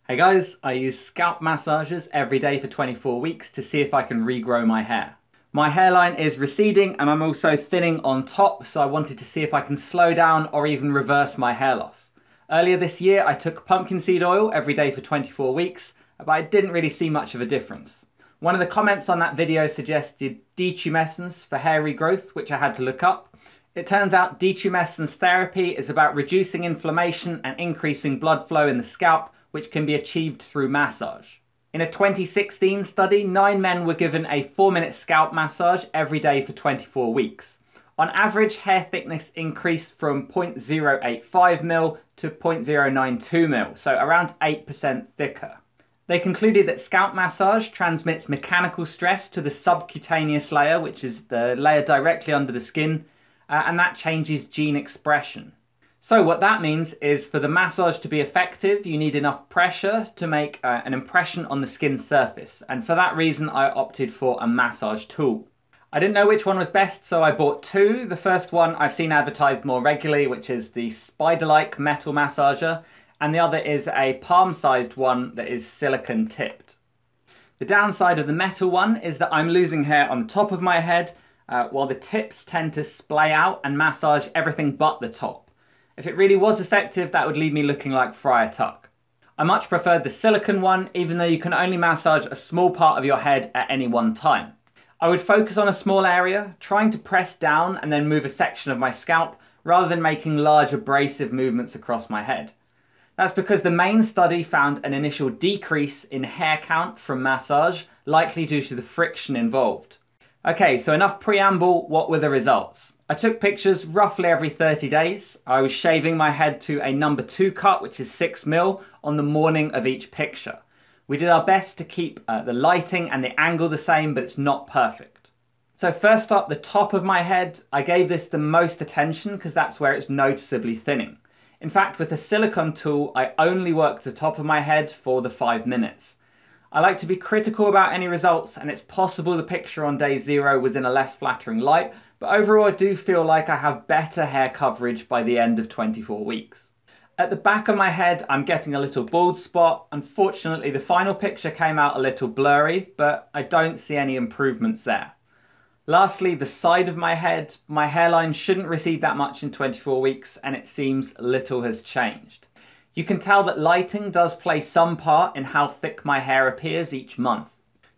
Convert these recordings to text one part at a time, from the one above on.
Hey guys, I use scalp massages every day for 24 weeks to see if I can regrow my hair. My hairline is receding and I'm also thinning on top, so I wanted to see if I can slow down or even reverse my hair loss. Earlier this year I took pumpkin seed oil every day for 24 weeks, but I didn't really see much of a difference. One of the comments on that video suggested detumescence for hair regrowth, which I had to look up. It turns out detumescence therapy is about reducing inflammation and increasing blood flow in the scalp, which can be achieved through massage. In a 2016 study, 9 men were given a 4-minute scalp massage every day for 24 weeks. On average, hair thickness increased from 0.085 mil to 0.092 mil, so around 8% thicker. They concluded that scalp massage transmits mechanical stress to the subcutaneous layer, which is the layer directly under the skin, and that changes gene expression. So what that means is for the massage to be effective, you need enough pressure to make an impression on the skin surface. And for that reason, I opted for a massage tool. I didn't know which one was best, so I bought two. The first one I've seen advertised more regularly, which is the spider-like metal massager, and the other is a palm-sized one that is silicone tipped. The downside of the metal one is that I'm losing hair on the top of my head, while the tips tend to splay out and massage everything but the top. If it really was effective, that would leave me looking like Friar Tuck. I much preferred the silicone one, even though you can only massage a small part of your head at any one time. I would focus on a small area, trying to press down and then move a section of my scalp, rather than making large abrasive movements across my head. That's because the main study found an initial decrease in hair count from massage, likely due to the friction involved. Okay, so enough preamble, what were the results? I took pictures roughly every 30 days. I was shaving my head to a number 2 cut, which is 6 mil, on the morning of each picture. We did our best to keep the lighting and the angle the same, but it's not perfect. So first up, the top of my head, I gave this the most attention because that's where it's noticeably thinning. In fact, with a silicone tool, I only worked the top of my head for the 5 minutes. I like to be critical about any results, and it's possible the picture on day 0 was in a less flattering light, but overall I do feel like I have better hair coverage by the end of 24 weeks. At the back of my head, I'm getting a little bald spot. Unfortunately, the final picture came out a little blurry, but I don't see any improvements there. Lastly, the side of my head, my hairline shouldn't recede that much in 24 weeks, and it seems little has changed. You can tell that lighting does play some part in how thick my hair appears each month.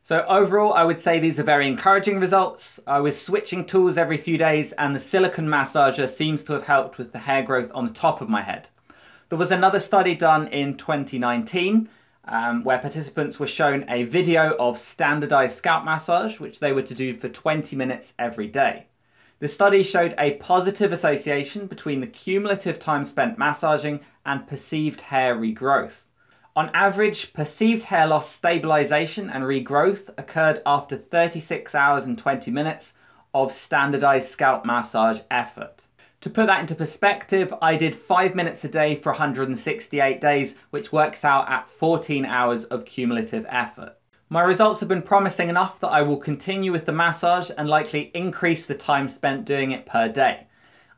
So overall, I would say these are very encouraging results. I was switching tools every few days, and the silicone massager seems to have helped with the hair growth on the top of my head. There was another study done in 2019 where participants were shown a video of standardized scalp massage, which they were to do for 20 minutes every day. The study showed a positive association between the cumulative time spent massaging and perceived hair regrowth. On average, perceived hair loss stabilization and regrowth occurred after 36 hours and 20 minutes of standardized scalp massage effort. To put that into perspective, I did 5 minutes a day for 168 days, which works out at 14 hours of cumulative effort. My results have been promising enough that I will continue with the massage and likely increase the time spent doing it per day.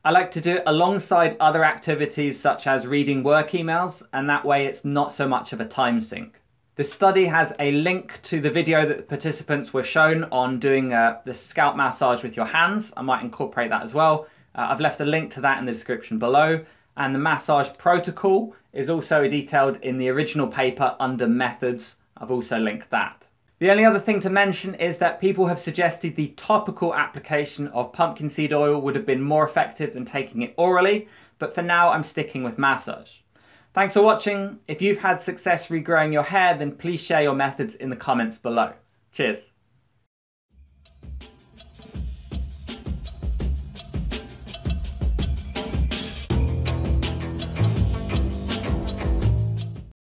I like to do it alongside other activities such as reading work emails, and that way it's not so much of a time sink. The study has a link to the video that the participants were shown on doing the scalp massage with your hands. I might incorporate that as well. I've left a link to that in the description below, and the massage protocol is also detailed in the original paper under methods. I've also linked that. The only other thing to mention is that people have suggested the topical application of pumpkin seed oil would have been more effective than taking it orally, but for now I'm sticking with massage. Thanks for watching. If you've had success regrowing your hair, then please share your methods in the comments below. Cheers.